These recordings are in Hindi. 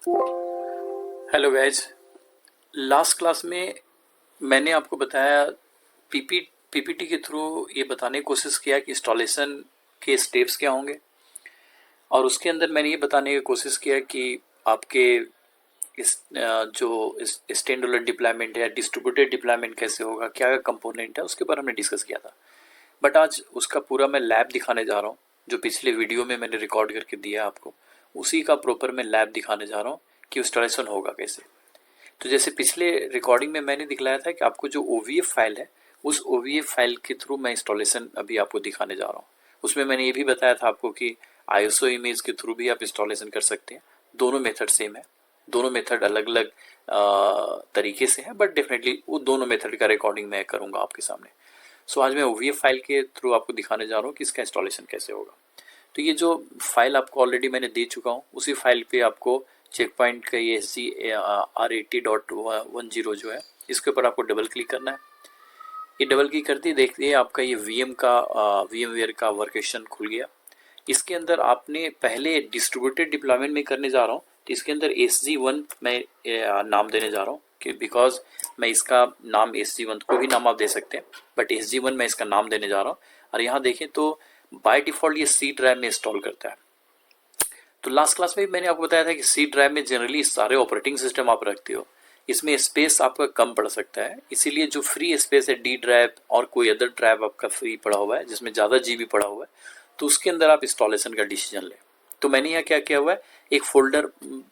Hello guys. लास्ट क्लास में मैंने आपको बताया पीपीटी के थ्रू ये बताने की कोशिश किया कि इंस्टॉलेशन के स्टेप्स क्या होंगे, और उसके अंदर मैंने ये बताने की कोशिश किया कि आपके जो स्टैंड अलोन डिप्लॉयमेंट है, डिस्ट्रीब्यूटेड डिप्लॉयमेंट कैसे होगा, क्या कंपोनेंट है, उसके ऊपर हमने डिस्कस किया था। बट आज उसका पूरा मैं लैब दिखाने जा रहा हूँ, जो पिछले वीडियो में मैंने रिकॉर्ड करके दिया आपको, उसी का प्रॉपर मैं लैब दिखाने जा रहा हूँ कि इंस्टॉलेशन होगा कैसे। तो जैसे पिछले रिकॉर्डिंग में मैंने दिखलाया था कि आपको जो OVF फाइल है, उस OVF फाइल के थ्रू मैं इंस्टॉलेशन अभी आपको दिखाने जा रहा हूँ। उसमें मैंने ये भी बताया था आपको कि ISO इमेज के थ्रू भी आप इंस्टॉलेशन कर सकते हैं। दोनों मेथड सेम है, दोनों मेथड अलग अलग तरीके से है, बट डेफिनेटली वो दोनों मेथड का रिकॉर्डिंग मैं करूँगा आपके सामने। सो आज मैं OVF फाइल के थ्रू आपको दिखाने जा रहा हूँ कि इसका इंस्टॉलेशन कैसे होगा। तो ये जो फाइल आपको ऑलरेडी मैंने दे चुका हूँ, उसी फाइल पे आपको चेक पॉइंट का ये SGR80.10 जो है, इसके ऊपर आपको डबल क्लिक करना है। ये डबल क्लिक करते ही देखिए आपका ये VMware का वर्केशन खुल गया। इसके अंदर आपने पहले डिस्ट्रीब्यूटेड डिप्लॉयमेंट में करने जा रहा हूँ, तो इसके अंदर SG1 मैं नाम देने जा रहा हूँ कि बिकॉज मैं इसका नाम SG1 को भी नाम आप दे सकते हैं, बट SG1 मैं इसका नाम देने जा रहा हूँ। और यहाँ देखें तो बाय डिफ़ॉल्ट ये C ड्राइव में इंस्टॉल करता है। तो लास्ट क्लास में भी मैंने आपको बताया था कि C ड्राइव में जनरली सारे ऑपरेटिंग सिस्टम आप रखते हो, इसमें स्पेस आपका कम पड़ सकता है, इसीलिए जो फ्री स्पेस है D ड्राइव और कोई अदर ड्राइव आपका फ्री पड़ा हुआ है जिसमें ज़्यादा GB पड़ा हुआ है, तो उसके अंदर आप इंस्टॉलेशन का डिसीजन लें। तो मैंने यहाँ क्या किया हुआ है, एक फोल्डर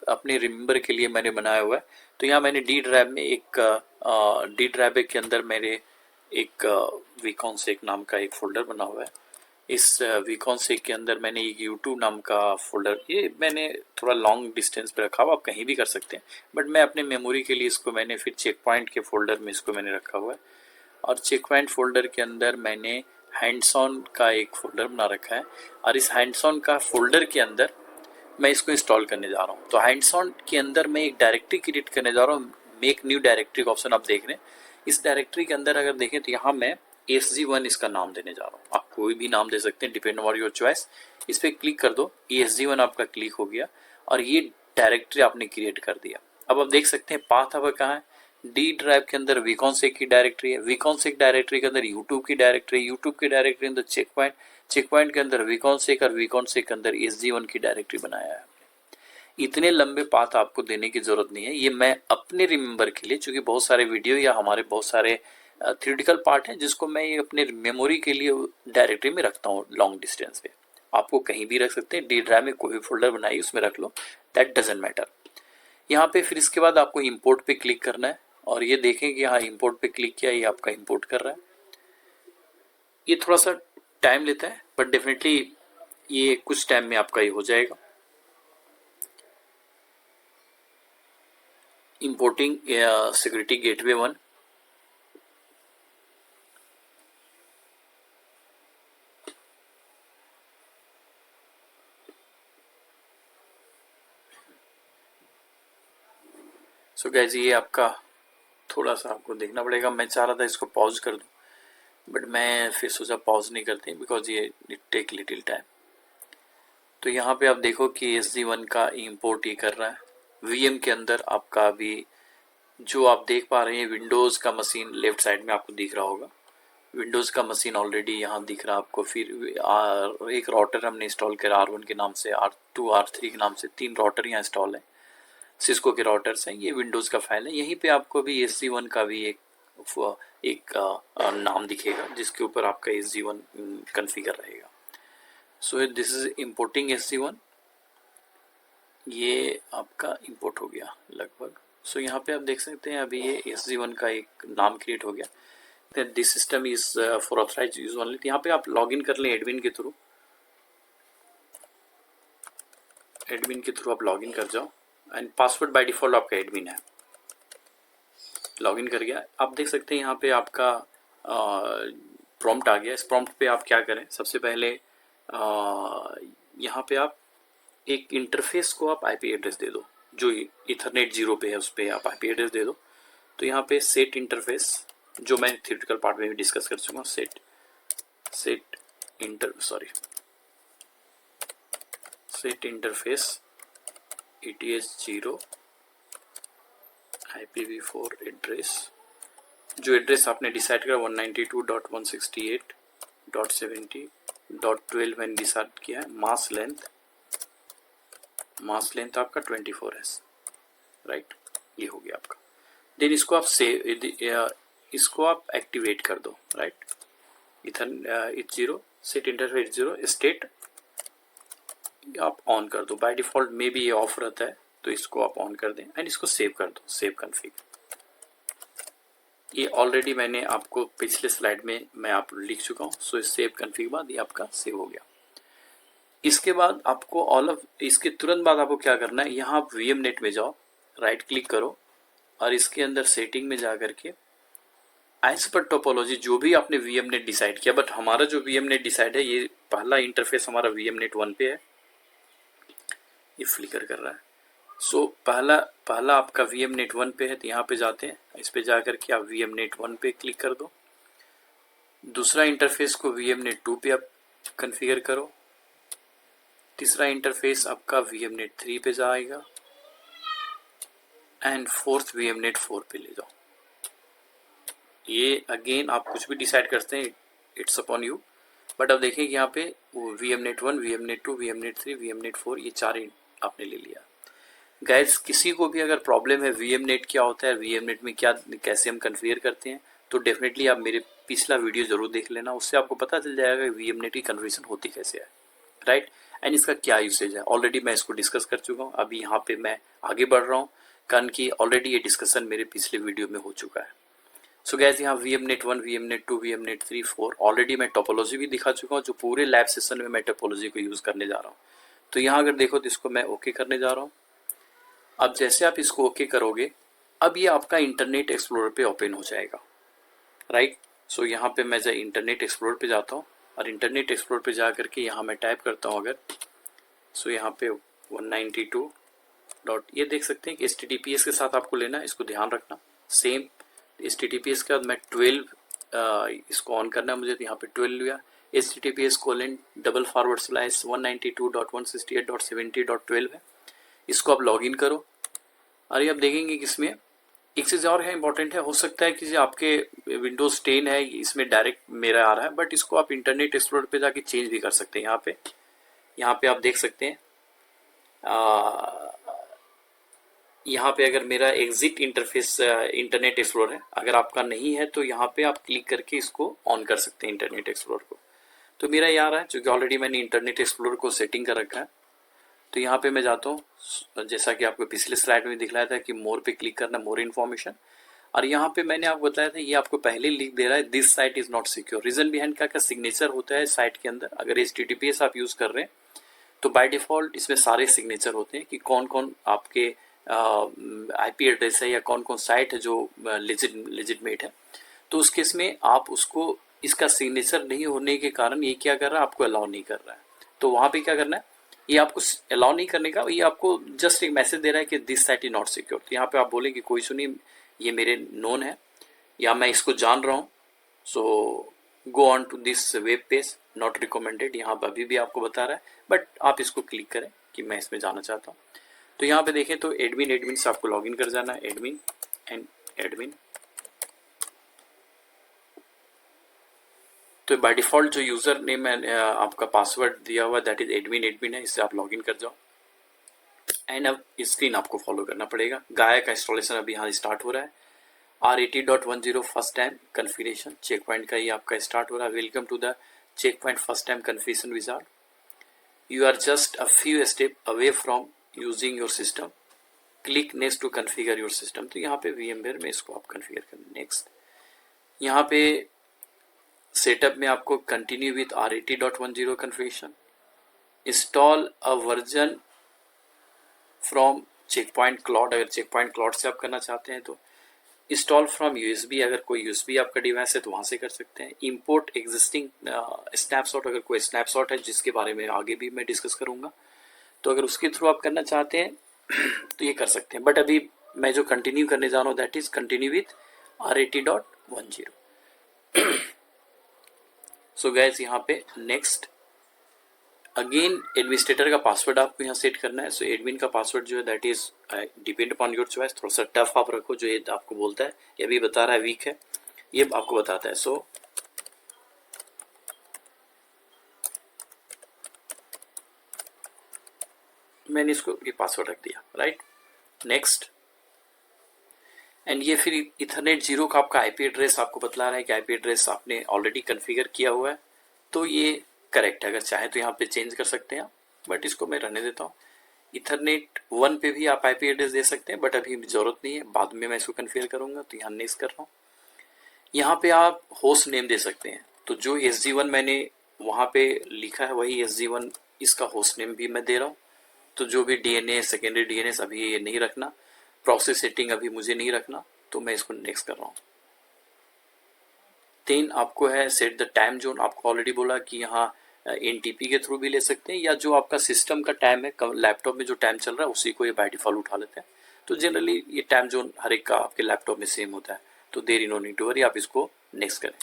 अपने रिमेंबर के लिए मैंने बनाया हुआ है। तो यहाँ मैंने D ड्राइव में D ड्राइव के अंदर मेरे एक वीकॉन्सेक नाम का एक फोल्डर बना हुआ है। इस वीकॉन्सेक के अंदर मैंने एक YouTube नाम का फोल्डर, ये मैंने थोड़ा लॉन्ग डिस्टेंस पे रखा हुआ, आप कहीं भी कर सकते हैं, बट मैं अपने मेमोरी के लिए इसको मैंने फिर चेक पॉइंट के फोल्डर में इसको मैंने रखा हुआ है। और चेक पॉइंट फोल्डर के अंदर मैंने हैंड्स ऑन का एक फोल्डर बना रखा है, और इस हैंड्स ऑन का फोल्डर के अंदर मैं इसको इंस्टॉल करने जा रहा हूँ। तो हैंड्स ऑन के अंदर मैं एक डायरेक्टरी क्रिएट करने जा रहा हूँ, मेक न्यू डायरेक्टरी का ऑप्शन आप देख रहे हैं। इस डायरेक्टरी के अंदर अगर देखें तो यहाँ मैं SG1 इसका नाम देने जा रहा हूँ, आप कोई भी नाम दे सकते हैं, डिपेंड ऑन योर चॉइस। इस पर क्लिक कर दो, SG1 आपका क्लिक हो गया और ये डायरेक्टरी आपने क्रिएट कर दिया। अब आप देख सकते हैं पाथ आपका कहाँ है, D ड्राइव के अंदर वीकॉन्सेक की डायरेक्टरी है, वीकॉन्सेक डायरेक्टरी के अंदर यूट्यूब की डायरेक्टरी, यूट्यूब की डायरेक्टरी के अंदर चेक पॉइंट, चेक पॉइंट के अंदर वीकॉन्सेक, और वीकॉन्सेक के अंदर SG1 की डायरेक्टरी बनाया है। इतने लंबे पाथ आपको देने की जरूरत नहीं है, ये मैं अपने रिमेंबर के लिए, चूंकि बहुत सारे वीडियो या हमारे बहुत सारे थ्योरेटिकल पार्ट हैं जिसको मैं ये अपने मेमोरी के लिए डायरेक्टरी में रखता हूँ लॉन्ग डिस्टेंस पे। आपको कहीं भी रख सकते हैं, D ड्राइव में कोई भी फोल्डर बनाइए उसमें रख लो, दैट डजेंट मैटर। यहाँ पे फिर इसके बाद आपको इंपोर्ट पे क्लिक करना है, और ये देखें कि यहाँ इंपोर्ट पे क्लिक किया, ये आपका इंपोर्ट कर रहा है। ये थोड़ा सा टाइम लेता है, बट डेफिनेटली ये कुछ टाइम में आपका ये हो जाएगा। Importing security gateway 1। So guys ये आपका थोड़ा सा आपको देखना पड़ेगा, मैं चाह रहा था इसको पॉज कर दूं, बट मैं फिर सोचा पॉज नहीं करते बिकॉज ये टेक लिटिल टाइम। तो यहाँ पे आप देखो कि SG1 का इंपोर्ट ये कर रहा है। VM के अंदर आपका अभी जो आप देख पा रहे हैं, विंडोज़ का मशीन लेफ्ट साइड में आपको दिख रहा होगा, विंडोज़ का मशीन ऑलरेडी यहाँ दिख रहा है आपको। फिर एक राउटर हमने इंस्टॉल करा R1 के नाम से, R2 R3 के नाम से 3 राउटर यहाँ इंस्टॉल है, सिस्को के राउटर्स हैं। ये विंडोज़ का फाइल है, यहीं पे आपको भी SG1 का भी एक नाम दिखेगा जिसके ऊपर आपका SG1 कन्फिगर रहेगा। So this is importing SG1, ये आपका इंपोर्ट हो गया लगभग। सो यहाँ पे आप देख सकते हैं अभी ये SG1 का एक नाम क्रिएट हो गया। This system is for authorize use only. यहाँ पे आप लॉगिन कर लें एडमिन के थ्रू, एडमिन के थ्रू आप लॉगिन कर जाओ, एंड पासवर्ड बाय डिफॉल्ट आपका एडमिन है। लॉगिन कर गया, आप देख सकते हैं यहाँ पे आपका प्रॉम्प्ट आ गया। इस प्रॉम्प्ट पे आप क्या करें, सबसे पहले यहाँ पे आप एक इंटरफेस को आप IP एड्रेस दे दो, जो इथरनेट 0 पे है उस पर आप IP एड्रेस दे दो। तो यहाँ पे सेट इंटरफेस, जो मैं थ्योरेटिकल पार्ट में भी डिस्कस कर चुका हूँ, set interface ETH0 IPv4 address, जो एड्रेस आपने डिसाइड करा 192.168.70.12 मैंने डिसाइड किया है। मास लेंथ आपका 24 है, राइट, ये हो गया आपका। देन इसको आप इसको आप एक्टिवेट कर दो, right, ETH0 set interface 0 state आप ऑन कर दो। बाय डिफॉल्ट में भी ये ऑफ रहता है, तो इसको आप ऑन कर दें एंड इसको सेव कर दो, सेव कॉन्फ़िग। ये ऑलरेडी मैंने आपको पिछले स्लाइड में मैं आप लिख चुका हूँ। सो इस सेव कॉन्फ़िग के बाद ये आपका सेव हो गया। इसके बाद आपको इसके तुरंत बाद आपको क्या करना है, यहाँ आप VMNet में जाओ, राइट क्लिक करो और इसके अंदर सेटिंग में जा करके एज पर टोपोलॉजी जो भी आपने VMNet डिसाइड किया, बट हमारा जो VMNet डिसाइड है, ये पहला इंटरफेस हमारा VMNet 1 पे है, ये फ्लिकर कर रहा है। सो पहला आपका VMNet 1 पे है, तो यहाँ पे जाते हैं, इस पे जा करके आप VMNet 1 पे क्लिक कर दो। दूसरा इंटरफेस को VMNet 2 पे आप कॉन्फ़िगर करो। तीसरा इंटरफेस आपका VMNet 3 पे जाएगा एंड फोर्थ VMNet 4 पे ले जाओ। ये अगेन आप कुछ भी डिसाइड करते हैं, इट्स अपॉन यू, बट अब देखिए यहाँ पे VMNet 1, VMNet 2, VMNet 3, VMNet 4 ये चार आपने ले लिया। गाइस, किसी को भी अगर प्रॉब्लम है VMNet क्या होता है, VMNet में क्या कैसे हम कन्फिगर करते हैं, तो डेफिनेटली आप मेरे पिछला वीडियो जरूर देख लेना, उससे आपको पता चल जाएगा कि VMNet की कन्वर्जन होती कैसे है, राइट, एंड इसका क्या यूसेज है। ऑलरेडी मैं इसको डिस्कस कर चुका हूँ, अभी यहाँ पे मैं आगे बढ़ रहा हूँ, कारण कि ऑलरेडी ये डिस्कशन मेरे पिछले वीडियो में हो चुका है। सो गैस, यहाँ VMNet 1, VMNet 2, VMNet 3, 4 ऑलरेडी मैं टोपोलॉजी भी दिखा चुका हूँ, जो पूरे लैब सेशन में मैं टोपोलॉजी को यूज़ करने जा रहा हूँ। तो यहाँ अगर देखो तो इसको मैं ओके करने जा रहा हूँ। अब जैसे आप इसको ओके करोगे, अब ये आपका इंटरनेट एक्सप्लोरर पे ओपन हो जाएगा, राइट। सो यहाँ पे मैं जब इंटरनेट एक्सप्लोरर पे जाता हूँ और इंटरनेट एक्सप्लोरर पे जा करके यहाँ मैं टाइप करता हूँ अगर, सो यहाँ पे 192 डॉट, ये देख सकते हैं कि HTTPS के साथ आपको लेना है, इसको ध्यान रखना। सेम HTTPS के बाद मैं 12 इसको ऑन करना है मुझे, तो यहाँ पे 12 लिया, https://192.168.70.12 है, इसको आप लॉगिन करो। अरे अब देखेंगे कि इसमें एक चीज़ और है, इंपॉर्टेंट है, हो सकता है कि आपके विंडोज 10 है, इसमें डायरेक्ट मेरा आ रहा है, बट इसको आप इंटरनेट एक्सप्लोरर पे जाके चेंज भी कर सकते हैं। यहाँ पे आप देख सकते हैं, यहाँ पे अगर मेरा एग्जिट इंटरफेस इंटरनेट एक्सप्लोरर है, अगर आपका नहीं है तो यहाँ पे आप क्लिक करके इसको ऑन कर सकते हैं इंटरनेट एक्सप्लोरर को। तो मेरा ये आ रहा है, क्योंकि ऑलरेडी मैंने इंटरनेट एक्सप्लोरर को सेटिंग कर रखा है। तो यहाँ पे मैं जाता हूँ, जैसा कि आपको पिछले स्लाइड में दिखलाया था कि मोर पे क्लिक करना, मोर इन्फॉर्मेशन, और यहाँ पे मैंने आपको बताया था, ये आपको पहले लिख दे रहा है this site is not secure. Reason behind क्या सिग्नेचर होता है साइट के अंदर, अगर HTTPS आप यूज कर रहे हैं तो बाय डिफॉल्ट इसमें सारे सिग्नेचर होते हैं कि कौन कौन आपके IP एड्रेस है या कौन कौन साइट है जो लेजिटमेट है। तो उस केस में आप उसको, इसका सिग्नेचर नहीं होने के कारण ये क्या कर रहा है, आपको अलाउ नहीं कर रहा है। तो वहाँ पे क्या करना है, ये आपको अलाउ नहीं करने का, ये आपको जस्ट एक मैसेज दे रहा है कि this site is not secure. तो यहाँ पे आप बोले कि कोई सुनिए, ये मेरे नोन है या मैं इसको जान रहा हूँ, so go on to this web page, not recommended, यहाँ पर अभी भी आपको बता रहा है, बट आप इसको क्लिक करें कि मैं इसमें जाना चाहता हूँ। तो यहाँ पे देखें तो एडमिन से आपको लॉगिन कर जाना है, एडमिन एंड एडमिन। तो बाय डिफॉल्ट जो यूजर नेम आपका पासवर्ड दिया हुआ दैट इज एडमिन है, इससे आप लॉगिन कर जाओ एंड अब स्क्रीन आपको फॉलो करना पड़ेगा। गाया का इंस्टॉलेशन अभी यहाँ स्टार्ट हो रहा है। R80.10 first time configuration Check Point का ये आपका स्टार्ट हो रहा है। Welcome to the Check Point first time configuration wizard, you are just a few step away from using your system, click next to configure your system. तो यहाँ पे VMware में इसको आप कन्फिगर करें। नेक्स्ट यहाँ पे सेटअप में आपको continue with R80.10 configuration, install a version from Check Point cloud, अगर चेक पॉइंट क्लाउड से आप करना चाहते हैं तो इंस्टॉल फ्रॉम USB, अगर कोई USB आपका डिवाइस है तो वहाँ से कर सकते हैं। इंपोर्ट एग्जिस्टिंग स्नैपशॉट, अगर कोई स्नैपशॉट है जिसके बारे में आगे भी मैं डिस्कस करूँगा, तो अगर उसके थ्रू आप करना चाहते हैं तो ये कर सकते हैं। बट अभी मैं जो कंटिन्यू करने जा रहा हूँ that is continue with R80.10। So guys यहाँ पे नेक्स्ट अगेन एडमिनिस्ट्रेटर का पासवर्ड आपको यहाँ सेट करना है। सो एडमिन का पासवर्ड जो है that is depend upon your choice. थोड़ा सा टफ आप रखो, जो ये आपको बोलता है, ये भी बता रहा है वीक है, ये आपको बताता है। सो मैंने इसको ये पासवर्ड रख दिया, राइट। नेक्स्ट, एंड ये फिर इथरनेट 0 का आपका आईपी एड्रेस आपको बतला रहा है कि आईपी एड्रेस आपने ऑलरेडी कॉन्फ़िगर किया हुआ है, तो ये करेक्ट है। अगर चाहे तो यहाँ पे चेंज कर सकते हैं, बट इसको मैं रहने देता हूँ। इथरनेट 1 पे भी आप आईपी एड्रेस दे सकते हैं, बट अभी जरूरत नहीं है, बाद में मैं इसको कॉन्फ़िगर करूंगा, तो यहाँ नेक्स्ट कर रहा हूँ। यहाँ पे आप होस्ट नेम दे सकते हैं, तो जो SG1 मैंने वहाँ पे लिखा है वही SG1 इसका होस्ट नेम भी मैं दे रहा हूँ। तो जो भी DNS सेकेंडरी DNS अभी ये नहीं रखना, प्रोसेस सेटिंग अभी मुझे नहीं रखना, तो मैं इसको नेक्स्ट कर रहा हूँ। 3 आपको है सेट द टाइम जोन। आपको ऑलरेडी बोला कि यहाँ NTP के थ्रू भी ले सकते हैं, या जो आपका सिस्टम का टाइम है, लैपटॉप में जो टाइम चल रहा है उसी को ये बाय डिफॉल्ट उठा लेते हैं। तो जनरली ये टाइम जोन हर एक का आपके लैपटॉप में सेम होता है, तो there no need to worry, आप इसको नेक्स्ट करें।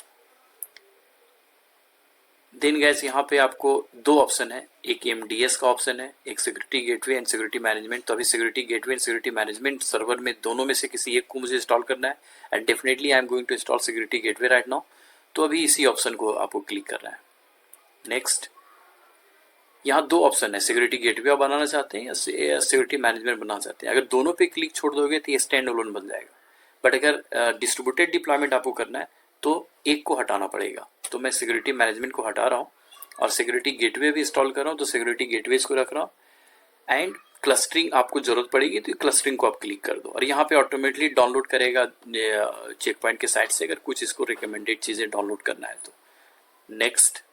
देन गैस यहाँ पे आपको 2 ऑप्शन है, एक MDS का ऑप्शन है, एक security gateway and security management. तो अभी security gateway and security management server में दोनों में से किसी एक को मुझे इंस्टॉल करना है, and definitely I am going to install security gateway right now. तो अभी इसी ऑप्शन को आपको क्लिक करना है। नेक्स्ट, यहाँ 2 ऑप्शन है, सिक्योरिटी गेटवे आप बनाना चाहते हैं या सिक्योरिटी मैनेजमेंट बनाना चाहते हैं। अगर दोनों पे क्लिक छोड़ दोगे तो ये स्टैंड अलोन बन जाएगा, बट अगर डिस्ट्रीब्यूटेड डिप्लॉयमेंट आपको करना है तो एक को हटाना पड़ेगा। तो मैं सिक्योरिटी मैनेजमेंट को हटा रहा हूँ और सिक्योरिटी गेटवे भी इंस्टॉल कर रहा हूँ, तो सिक्योरिटी गेटवे को रख रहा हूँ। एंड क्लस्टरिंग आपको जरूरत पड़ेगी, तो क्लस्टरिंग को आप क्लिक कर दो और यहाँ पे ऑटोमेटिकली डाउनलोड करेगा चेक पॉइंट के साइट से, अगर कुछ इसको रिकमेंडेड चीज़ें डाउनलोड करना है तो। नेक्स्ट,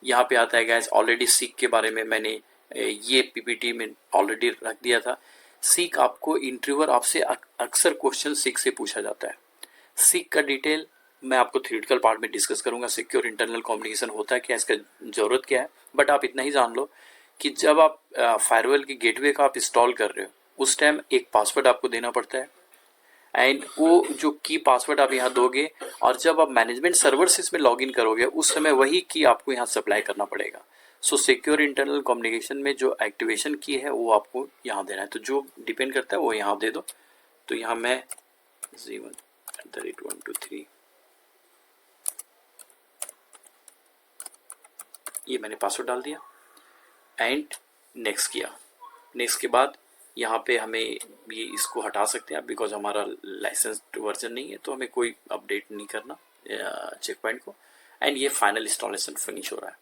यहाँ पे आता है गैस ऑलरेडी सीक के बारे में मैंने ये PPT में ऑलरेडी रख दिया था। सीक आपको इंटरव्यूअर आपसे अक्सर क्वेश्चन सीक से पूछा जाता है। सीक का डिटेल मैं आपको थ्योरेटिकल पार्ट में डिस्कस करूंगा, सिक्योर इंटरनल कम्युनिकेशन होता है क्या, इसका जरूरत क्या है। बट आप इतना ही जान लो कि जब आप फायरवॉल के गेटवे का आप इंस्टॉल कर रहे हो उस टाइम एक पासवर्ड आपको देना पड़ता है, एंड वो जो की पासवर्ड आप यहाँ दोगे, और जब आप मैनेजमेंट सर्वर से इसमें लॉगिन करोगे उस समय वही की आपको यहाँ सप्लाई करना पड़ेगा। सो सिक्योर इंटरनल कम्युनिकेशन में जो एक्टिवेशन की है वो आपको यहाँ देना है, तो जो डिपेंड करता है वो यहाँ दे दो। तो यहाँ मैं Z1@123 ये मैंने पासवर्ड डाल दिया एंड नेक्स्ट किया। नेक्स्ट के बाद यहाँ पे हमें ये इसको हटा सकते हैं बिकॉज हमारा लाइसेंस्ड वर्जन नहीं है, तो हमें कोई अपडेट नहीं करना चेक पॉइंट को। एंड ये फाइनल इंस्टॉलेशन फिनिश हो रहा है।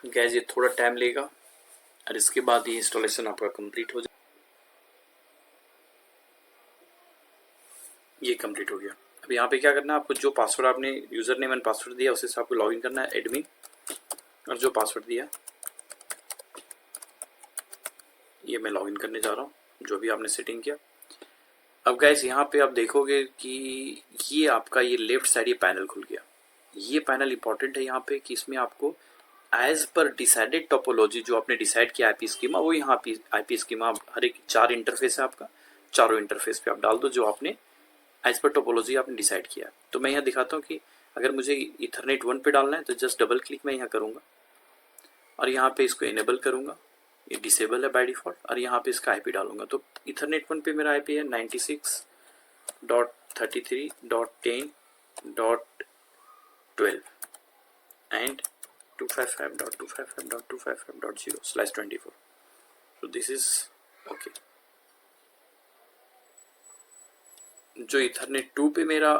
गैस ये थोड़ा टाइम लेगा और इसके बाद ये इंस्टॉलेशन आपका कंप्लीट हो जाए। ये कंप्लीट हो गया। अब यहाँ पे क्या करना है, आपको जो पासवर्ड आपने यूजर नेम एंड पासवर्ड दिया उसी से आपको लॉगिन करना है एडमिन, और जो पासवर्ड दिया ये मैं लॉगिन करने जा रहा हूँ जो भी आपने सेटिंग किया। अब गाइस यहाँ पे आप देखोगे कि ये आपका ये लेफ्ट साइड ये पैनल खुल गया। ये पैनल इंपॉर्टेंट है यहाँ पे कि इसमें आपको एज पर डिसाइडेड टोपोलॉजी जो आपने डिसाइड किया आईपी स्कीमा, वो यहाँ आईपी स्कीमा हर एक 4 इंटरफेस है आपका, चारों इंटरफेस पे आप डाल दो जो आपने एज पर टोपोलॉजी आपने डिसाइड किया। तो मैं यहाँ दिखाता हूँ कि अगर मुझे इथरनेट 1 पे डालना है तो जस्ट डबल क्लिक मैं यहाँ करूँगा और यहाँ पे इसको इनेबल करूँगा, ये डिसेबल है बाय डिफॉल्ट, और यहाँ पे इसका आईपी डालूंगा। तो इथरनेट 1 पे मेरा आईपी है 96.33.10.12 and 255.255.255.0/24। so this is okay। जो इथरनेट 2 पे मेरा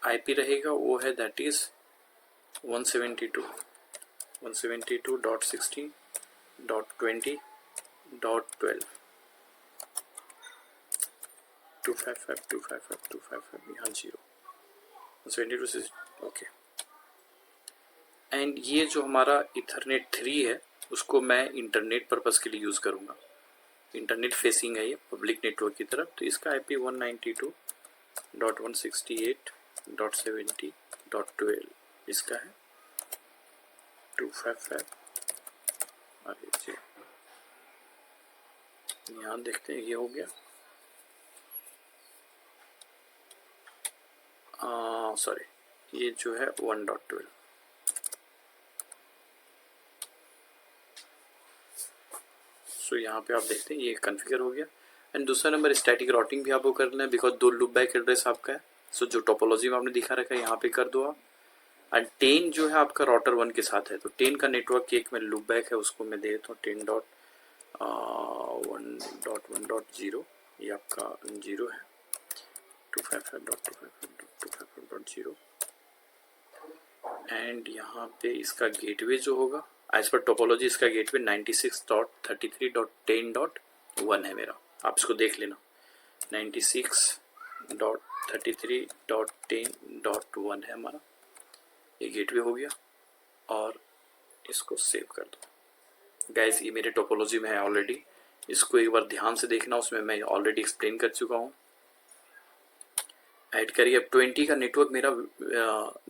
आईपी रहेगा वो है दैट इज 172.16.20.12 255 यहाँ 0 172 ओके। एंड ये जो हमारा इथरनेट 3 है उसको मैं इंटरनेट पर्पस के लिए यूज़ करूँगा। इंटरनेट फेसिंग है ये पब्लिक नेटवर्क की तरफ, तो इसका आईपी 192.168.70.12 इसका है 255 अरे जी, यहाँ देखते हैं ये हो गया, सॉरी ये जो है 1.12। सो यहाँ पे आप देखते हैं ये कॉन्फ़िगर हो गया। एंड दूसरा नंबर स्टैटिक राउटिंग भी आपको करना है, बिकॉज 2 लूप बैक एड्रेस आपका है। सो जो टोपोलॉजी में आपने दिखा रखा है यहाँ पे कर दो आप। एंड 10 जो है आपका राउटर 1 के साथ है, तो 10 का नेटवर्क की एक में लूप बैक है, उसको मैं दे देता हूँ 10.1.1.0, ये आपका 0 है, 255.255.255.0। एंड यहाँ पे इसका गेटवे जो होगा एज पर टोपोलॉजी, इसका गेटवे 96.33.10.1 है मेरा, आप इसको देख लेना। 96.33.10.1 है हमारा, ये गेटवे हो गया। और इसको सेव कर दो। गाइस ये मेरे टोपोलॉजी में है ऑलरेडी, इसको एक बार ध्यान से देखना, उसमें मैं ऑलरेडी एक्सप्लेन कर चुका हूँ। ऐड करिए। अब 20 का नेटवर्क मेरा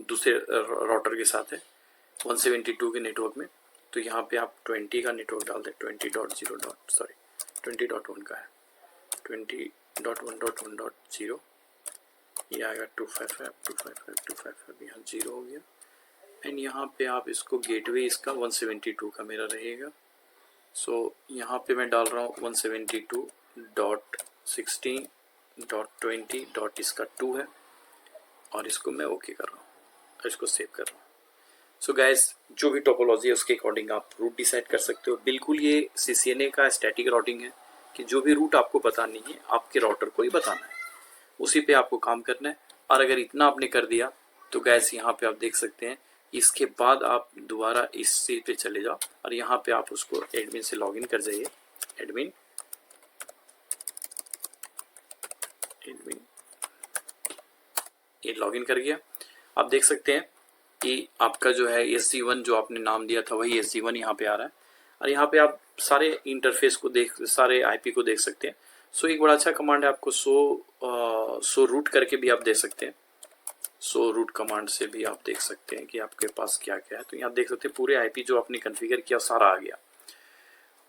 दूसरे राउटर के साथ है 172 के नेटवर्क में, तो यहाँ पे आप 20 का नेटवर्क डाल दें। 20.1 का है, 20.1.1.0, ये आएगा 255 यहाँ 0 हो गया। एंड यहाँ पे आप इसको गेटवे इसका 172 का मेरा रहेगा। सो यहाँ पे मैं डाल रहा हूँ 172.16.20. इसका 2 है, और इसको मैं ओके कर रहा हूँ और इसको सेव कर रहा हूँ। सो गाइस जो भी टोपोलॉजी है उसके अकॉर्डिंग आप रूट डिसाइड कर सकते हो। बिल्कुल ये CCNA का स्टैटिक राउटिंग है कि जो भी रूट आपको पता नहीं है आपके राउटर को ही बताना है, उसी पे आपको काम करना है। और अगर इतना आपने कर दिया तो गाइस यहाँ पे आप देख सकते हैं, इसके बाद आप दोबारा इस सीट पे चले जाओ और यहाँ पे आप उसको एडमिन से लॉगिन कर जाइए। एडमिन ये लॉगिन कर गया। आप देख सकते हैं कि आपका जो है SG1 जो आपने नाम दिया था वही SG1 यहाँ पे आ रहा है, और यहाँ पे आप सारे इंटरफेस को सारे IP को देख सकते हैं। सो एक बड़ा अच्छा कमांड है, आपको सो रूट करके भी आप दे सकते हैं। सो रूट कमांड से भी आप देख सकते हैं कि आपके पास क्या क्या है। तो यहाँ देख सकते हैं पूरे IP जो आपने कॉन्फ़िगर किया सारा आ गया।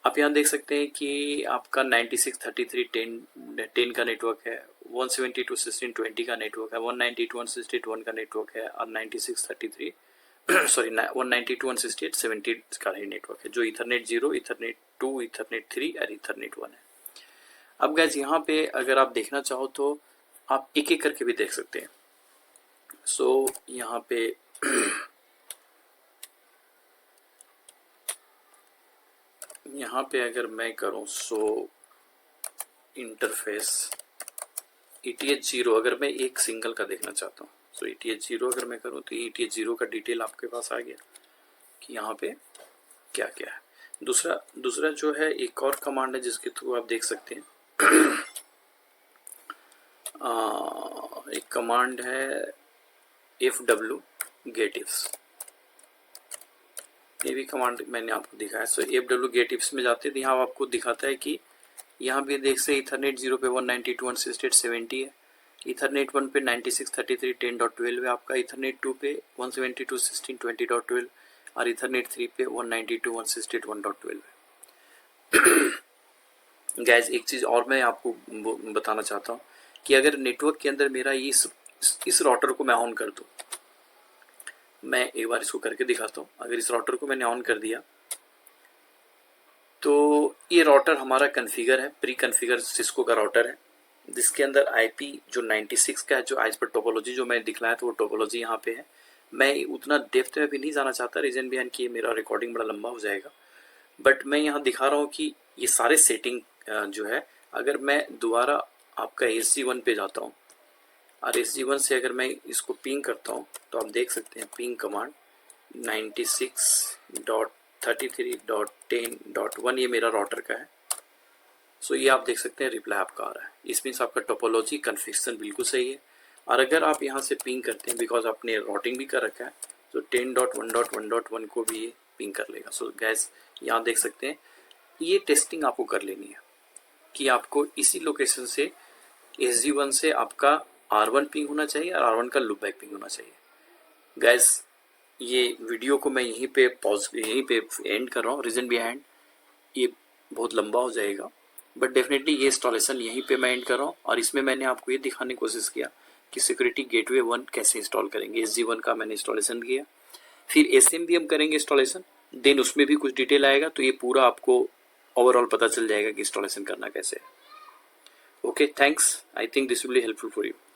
आप यहाँ देख सकते हैं कि आपका 96.33.10 का नेटवर्क है, 172.16.20 का नेटवर्क है, 192.168.1 का नेटवर्क है, और 96.33 सॉरी 192.168.70 का ही नेटवर्क है, जो ईथरनेट 0, ईथरनेट 2, ईथरनेट 3 और ईथरनेट 1 है। अब गाइस यहाँ पे अगर आप देखना चाहो तो आप एक एक करके भी देख सकते हैं। सो यहाँ पे यहाँ पे अगर मैं करूँ सो इंटरफेस ETH0 अगर मैं एक सिंगल का देखना चाहता हूँ, सो ETH0 अगर मैं करूँ तो ETH0 का डिटेल आपके पास आ गया कि यहाँ पे क्या क्या है। दूसरा जो है एक और कमांड है जिसके थ्रू आप देख सकते हैं। एक कमांड है fw getifs, ये भी कमांड मैंने आपको दिखाया। सो fw getifs में जाते हैं तो यहाँ आपको दिखाता है कि यहाँ भी देख से ईथरनेट 0 पे 192.168.70 है, ईथरनेट 1 पे 96.33.10.12 है आपका, ईथरनेट 2 पे 172.16.20.12 और ईथरनेट 3 पे 192.168.1.12 है। गैस एक चीज़ और मैं आपको बताना चाहता हूँ कि अगर नेटवर्क के अंदर मेरा इस राउटर को मैं ऑन कर दूँ, मैं एक बार इसको करके दिखाता हूँ। अगर इस राउटर को मैंने ऑन कर दिया तो ये राउटर हमारा कॉन्फ़िगर है, प्री कॉन्फ़िगर सिस्को का राउटर है, जिसके अंदर IP जो 96 का है, जो आज पर टोपोलॉजी जो मैं दिखलाया था वो टोपोलॉजी यहाँ पे है। मैं उतना डेप्थ में भी नहीं जाना चाहता, रीजन बिहाइंड कि मेरा रिकॉर्डिंग बड़ा लंबा हो जाएगा, बट मैं यहाँ दिखा रहा हूँ कि ये सारे सेटिंग जो है, अगर मैं दोबारा आपका SG1 पे जाता हूँ और SG1 से अगर मैं इसको पिंग करता हूँ तो आप देख सकते हैं पिंग कमांड 96.33.10.1 ये मेरा राउटर का है। सो ये आप देख सकते हैं रिप्लाई आपका आ रहा है, इस मीन्स आपका टोपोलॉजी कन्फिग्रेशन बिल्कुल सही है। और अगर आप यहाँ से पिंग करते हैं, बिकॉज आपने राउटिंग भी कर रखा है, तो 10.1.1.1 को भी ये पिंग कर लेगा। सो गैस यहाँ देख सकते हैं ये टेस्टिंग आपको कर लेनी है कि आपको इसी लोकेशन से SG1 से आपका R1 पिंग होना चाहिए और R1 का लूप बैक पिंग होना चाहिए। गैस ये वीडियो को मैं यहीं पे एंड कर रहा हूँ, रीजन बिहाइंड ये बहुत लंबा हो जाएगा, बट डेफिनेटली ये इंस्टॉलेशन यहीं पे मैं एंड कर रहा हूँ। और इसमें मैंने आपको ये दिखाने की कोशिश किया कि सिक्योरिटी गेटवे 1 कैसे इंस्टॉल करेंगे। SG1 का मैंने इंस्टॉलेशन किया, फिर SMBM करेंगे इंस्टॉलेशन, देन उसमें भी कुछ डिटेल आएगा, तो ये पूरा आपको ओवरऑल पता चल जाएगा कि इंस्टॉलेशन करना कैसे है। Okay, thanks. I think this will be helpful for you.